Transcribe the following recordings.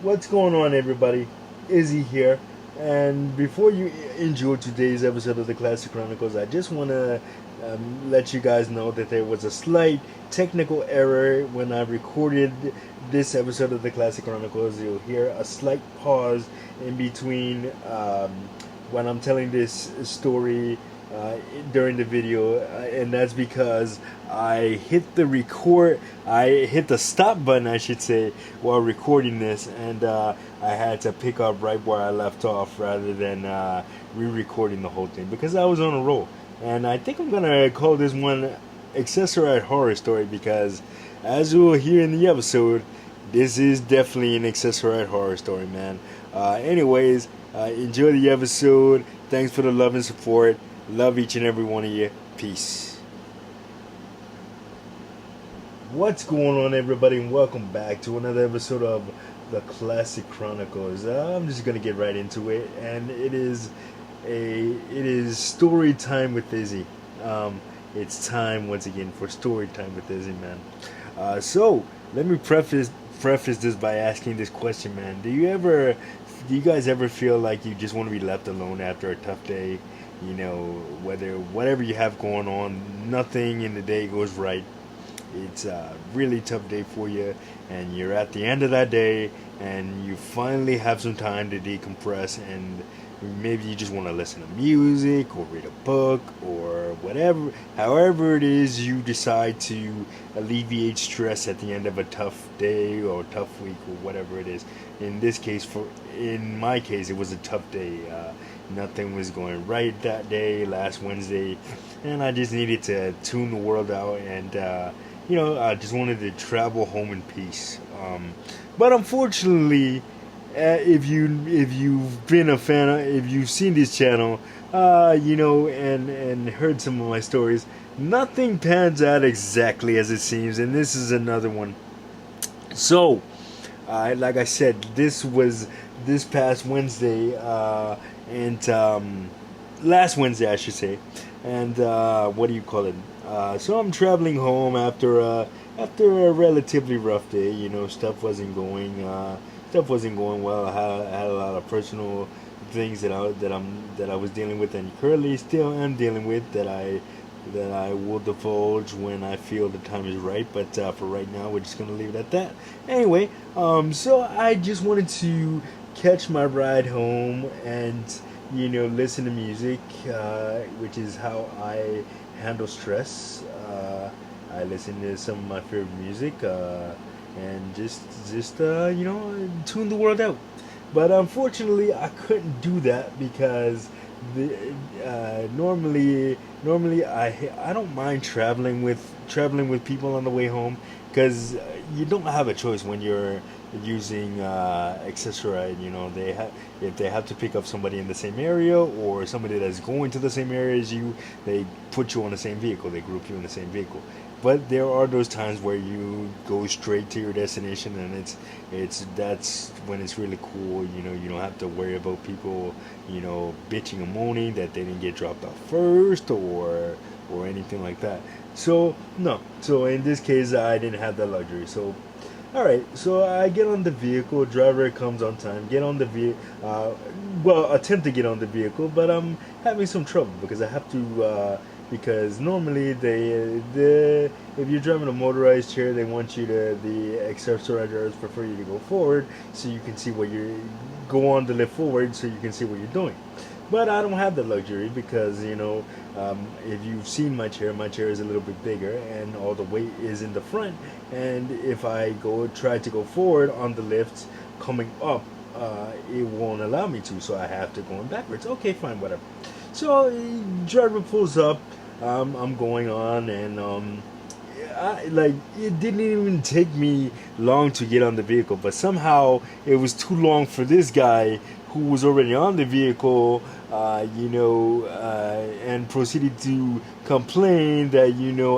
What's going on, everybody? Izzy here. And before you enjoy today's episode of the Classic Chronicles, I just want to let you guys know that there was a slight technical error when I recorded this episode of the Classic Chronicles. You'll hear a slight pause in between when I'm telling this story uh, during the video, and that's because I hit the stop button, I should say, while recording this, and I had to pick up right where I left off rather than re-recording the whole thing because I was on a roll. And I think I'm gonna call this one Accessorite Horror Story because, as you will hear in the episode, this is definitely an Accessorite Horror Story, man. Anyways, enjoy the episode. Thanks for the love and support. Love each and every one of you. Peace. What's going on, everybody, and welcome back to another episode of the Classic Chronicles. I'm just gonna get right into it, and it is story time with Izzy. It's time once again for story time with Izzy, man. So let me preface this by asking this question, man. Do you guys ever feel like you just want to be left alone after a tough day? You know, whatever you have going on, nothing in the day goes right. It's a really tough day for you, and you're at the end of that day, and you finally have some time to decompress, and maybe you just want to listen to music or read a book or whatever. However it is you decide to alleviate stress at the end of a tough day or tough week or whatever it is. In my case, it was a tough day. Nothing was going right that day, last Wednesday, and I just needed to tune the world out and. I just wanted to travel home in peace. But unfortunately, if you've been a fan, if you've seen this channel, and heard some of my stories, nothing pans out exactly as it seems, and this is another one. So, like I said, this was this past Wednesday, and last Wednesday, I should say, and what do you call it? So I'm traveling home after a relatively rough day. You know, stuff wasn't going well. I had a lot of personal things that I was dealing with, and currently still am dealing with that I will divulge when I feel the time is right. But for right now, we're just gonna leave it at that. Anyway, so I just wanted to catch my ride home and listen to music, which is how I handle stress. I listen to some of my favorite music, and tune the world out. But unfortunately, I couldn't do that because normally I don't mind traveling with people on the way home because you don't have a choice when you're using accessoride. If they have to pick up somebody in the same area or somebody that's going to the same area as you, they put you on the same vehicle. They group you in the same vehicle. But there are those times where you go straight to your destination, and that's when it's really cool. You don't have to worry about people, bitching and moaning that they didn't get dropped off first or anything like that. So no. So in this case, I didn't have that luxury. So all right, so I get on the vehicle. Driver comes on time. Get on the vehicle. Attempt to get on the vehicle, but I'm having some trouble because I have to. Because normally if you're driving a motorized chair, they want you to the accessory drivers prefer you to go forward so you can see what you're go on the lift forward so you can see what you're doing. But I don't have the luxury because if you've seen my chair is a little bit bigger and all the weight is in the front. And if I try to go forward on the lift coming up, it won't allow me to. So I have to go in backwards. Okay, fine, whatever. So driver pulls up. I'm going on, and it didn't even take me long to get on the vehicle, but somehow it was too long for this guy who was already on the vehicle, and proceeded to complain that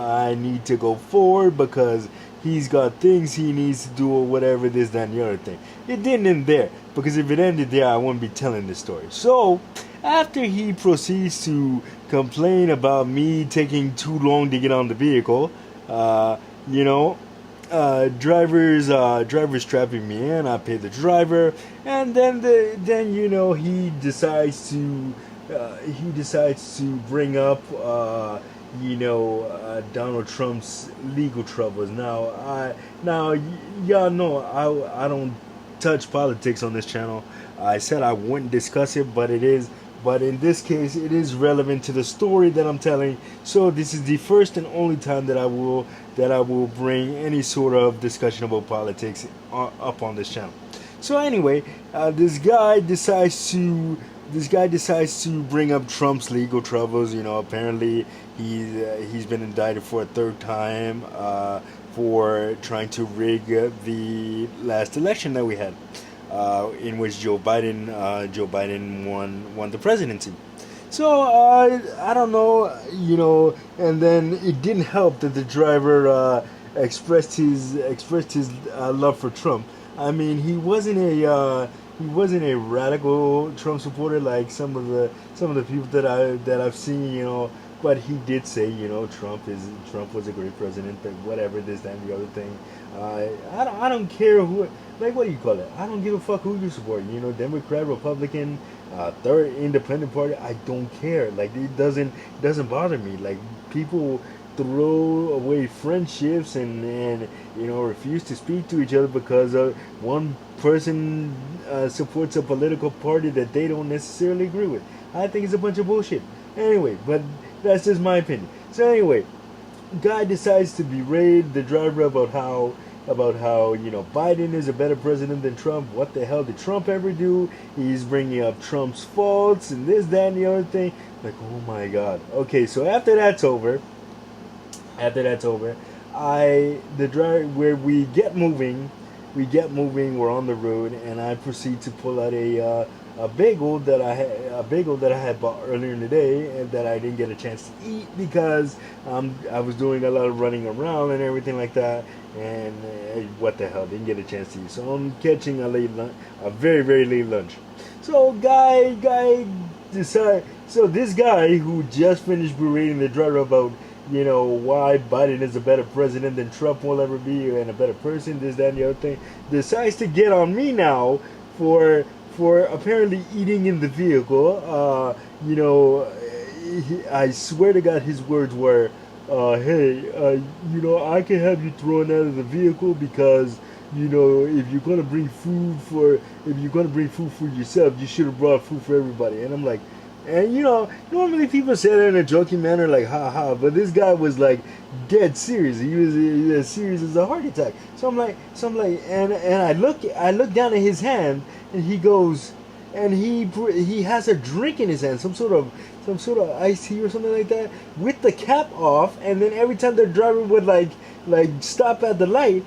I need to go forward because he's got things he needs to do or whatever, this, that, and the other thing. It didn't end there, because if it ended there, I wouldn't be telling this story. So after he proceeds to complain about me taking too long to get on the vehicle, uh, you know, drivers trapping me in. I pay the driver, and then he decides to bring up Donald Trump's legal troubles. Y'all know I don't touch politics on this channel. I said I wouldn't discuss it, but in this case, it is relevant to the story that I'm telling. So this is the first and only time that I will bring any sort of discussion about politics up on this channel. So anyway, this guy decides to bring up Trump's legal troubles. Apparently he's been indicted for a third time for trying to rig the last election that we had, in which Joe Biden won the presidency. So I don't know, and then it didn't help that the driver expressed his love for Trump. I mean, he wasn't a radical Trump supporter like some of the people that I've seen, but he did say, Trump was a great president, but whatever, this, that, and the other thing. I don't care who, like, what do you call it? I don't give a fuck who you support. Democrat, Republican, third independent party. I don't care. Like, it doesn't bother me. Like, people throw away friendships and refuse to speak to each other because one person supports a political party that they don't necessarily agree with. I think it's a bunch of bullshit. Anyway, but that's just my opinion. So anyway, guy decides to berate the driver about how Biden is a better president than Trump. What the hell did Trump ever do? He's bringing up Trump's faults and this, that, and the other thing. Like, oh my god. Okay, so after that's over, the drive where we get moving, we're on the road, and I proceed to pull out a bagel that I had bought earlier in the day and that I didn't get a chance to eat because I was doing a lot of running around and everything like that, and what the hell, didn't get a chance to eat. So I'm catching a very, very late lunch. So this guy who just finished berating the driver about why Biden is a better president than Trump will ever be and a better person, this, that, and the other thing, decides to get on me now for apparently eating in the vehicle. I swear to God, his words were, hey, I can have you thrown out of the vehicle because, if you're gonna bring food for yourself, you should have brought food for everybody. And I'm like, and normally people say that in a joking manner, like ha ha, but this guy was like dead serious. He was as serious as a heart attack. So I'm like, and I look down at his hand, and he goes, and he has a drink in his hand, some sort of iced tea or something like that, with the cap off, and then every time the driver would like stop at the light,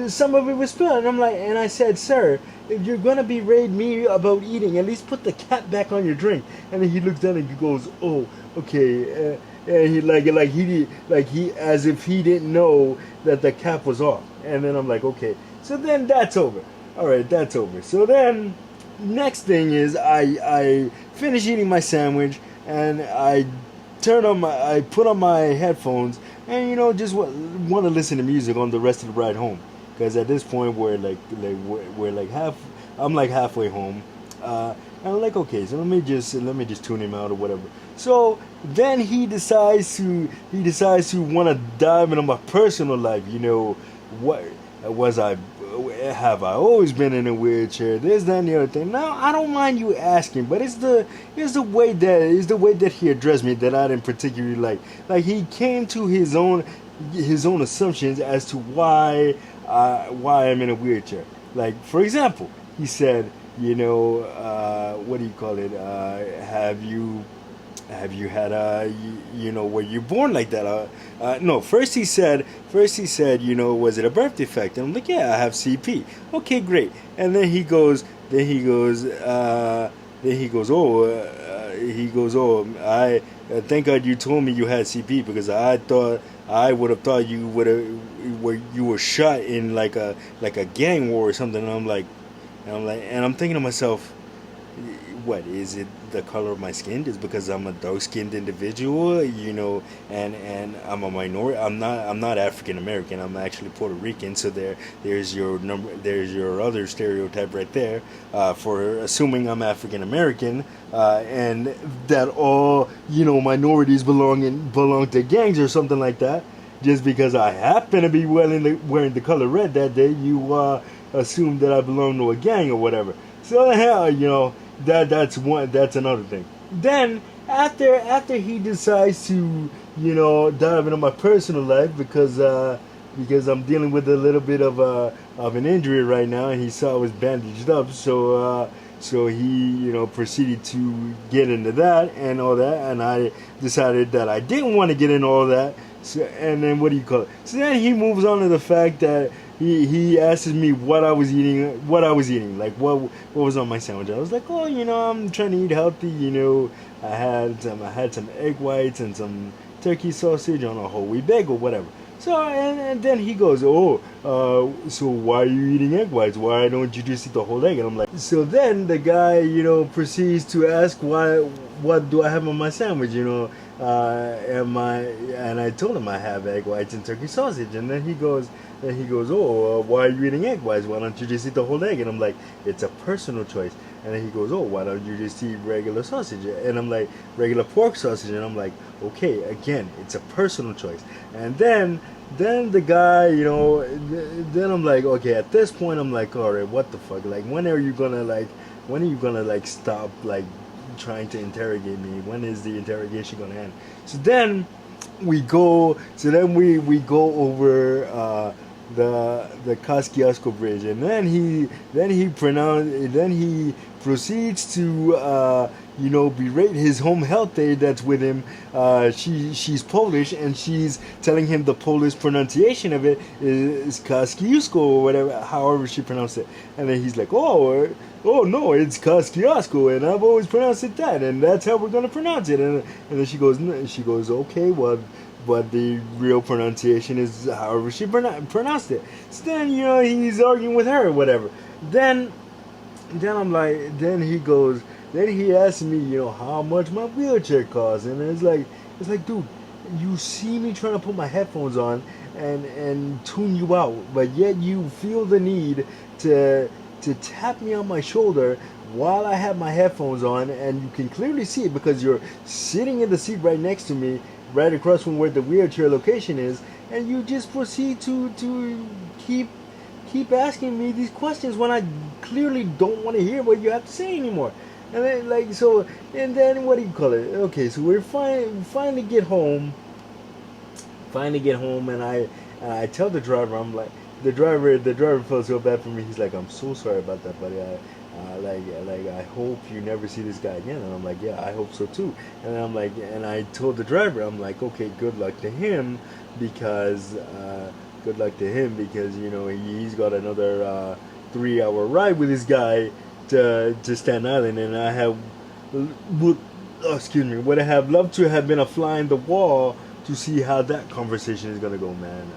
some of it was spilled. And I'm like, and I said, sir, if you're gonna berate me about eating, at least put the cap back on your drink. And then he looks down and he goes, oh, okay, and he as if he didn't know that the cap was off. And then I'm like, okay, so then that's over. All right, that's over. So then next thing is I finish eating my sandwich and I put on my headphones and just want to listen to music on the rest of the ride home, because at this point we're I'm like halfway home, and I'm like, okay, so let me just tune him out or whatever. So then he decides to want to dive into my personal life. What was I? Have I always been in a wheelchair? This, that, and the other thing. Now I don't mind you asking, but it's the way that he addressed me that I didn't particularly like. Like, he came to his own assumptions as to why I'm in a wheelchair. Like, for example, he said, what do you call it? Have you had were you born like that? No, first he said, was it a birth defect? And I'm like, yeah, I have CP. Okay, great. And then he goes, I thank God you told me you had CP, because I would have thought you were shot in like a gang war or something. And I'm thinking to myself, what is it? The color of my skin is because I'm a dark-skinned individual, and I'm a minority. I'm not African American. I'm actually Puerto Rican. So there's your number. There's your other stereotype right there, for assuming I'm African American, and that all minorities belong to gangs or something like that. Just because I happen to be wearing the color red that day, you assume that I belong to a gang or whatever. So hell, that's another thing. Then after he decides to dive into my personal life because I'm dealing with a little bit of an injury right now, and he saw I was bandaged up, so he proceeded to get into that and all that, and I decided that I didn't want to get into all that. So, and then what do you call it? So then he moves on to the fact that he asks me what I was eating, like what was on my sandwich. I was like, oh, I'm trying to eat healthy. I had some egg whites and some turkey sausage on a whole wheat bagel, whatever. So and then he goes, oh, so why are you eating egg whites? Why don't you just eat the whole egg? And I'm like, so then the guy proceeds to ask what do I have on my sandwich? And I told him I have egg whites and turkey sausage, and then he goes, oh, why are you eating egg whites? Why don't you just eat the whole egg? And I'm like, it's a personal choice. And then he goes, oh, why don't you just eat regular sausage? And I'm like, regular pork sausage. And I'm like, okay, again, it's a personal choice. And then the guy, then I'm like, okay, at this point, I'm like, all right, what the fuck? Like, when are you gonna stop, like, trying to interrogate me? When is the interrogation gonna end? So then we go over the Kosciuszko Bridge, and then he proceeds to berate his home health aide that's with him. She's Polish, and she's telling him the Polish pronunciation of it is Kosciuszko or whatever, however she pronounced it. And then he's like, oh no, it's Kosciuszko, and I've always pronounced it that, and that's how we're gonna pronounce it. And then she goes, okay, well, but the real pronunciation is however she pronounced it. So then he's arguing with her or whatever. Then I'm like, then he asks me, how much my wheelchair costs, and it's like, dude, you see me trying to put my headphones on and tune you out, but yet you feel the need to tap me on my shoulder while I have my headphones on, and you can clearly see it because you're sitting in the seat right next to me, right across from where the wheelchair location is, and you just proceed to keep asking me these questions when I clearly don't want to hear what you have to say anymore. And then and then what do you call it? Okay, so we're finally get home, and I tell the driver, I'm like, the driver felt so bad for me. He's like, I'm so sorry about that, buddy. I hope you never see this guy again. And I'm like, yeah, I hope so too. And I'm like, and I told the driver, I'm like, okay, good luck to him because he's got another 3-hour ride with this guy to Staten Island, and I have, would I have loved to have been a fly in the wall to see how that conversation is gonna go, man.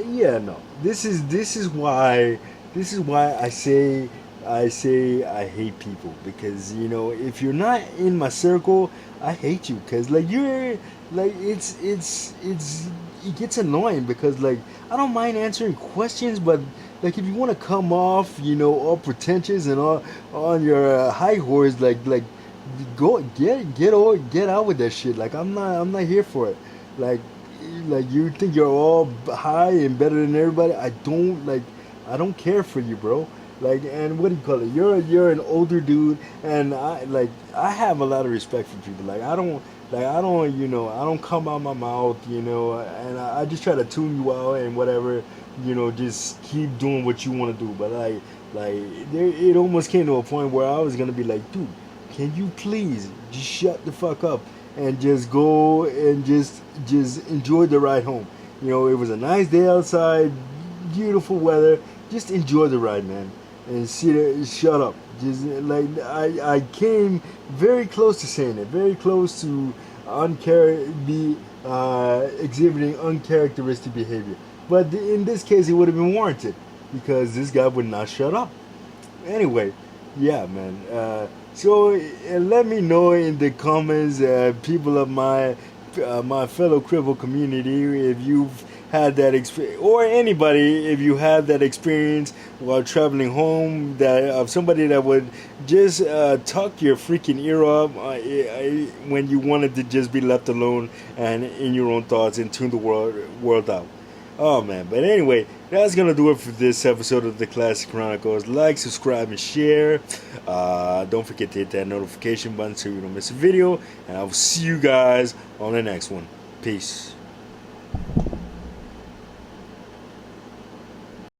Yeah, no. This is why I say I hate people, because if you're not in my circle, I hate you, because you're it gets annoying, because I don't mind answering questions, but if you want to come off all pretentious and all on your high horse, go get out with that shit. I'm not here for it. You think you're all high and better than everybody. I don't care for you, bro. And what do you call it? You're an older dude, and I have a lot of respect for people. I don't come out my mouth, and I just try to tune you out and whatever, just keep doing what you want to do. But it almost came to a point where I was gonna be like, dude, can you please just shut the fuck up and just go and just enjoy the ride home? It was a nice day outside, beautiful weather. Just enjoy the ride, man, and shut up. Just I came very close to saying it, very close to exhibiting uncharacteristic behavior. But in this case, it would have been warranted because this guy would not shut up. Anyway, yeah, man. Let me know in the comments, people of my fellow cripple community, if you've had that experience, or anybody, if you had that experience while traveling home, that of somebody that would just tuck your freaking ear up when you wanted to just be left alone and in your own thoughts and tune the world out. Oh man, but anyway, that's gonna do it for this episode of the Classic Chronicles. Like, subscribe, and share. Don't forget to hit that notification button so you don't miss a video. And I will see you guys on the next one. Peace.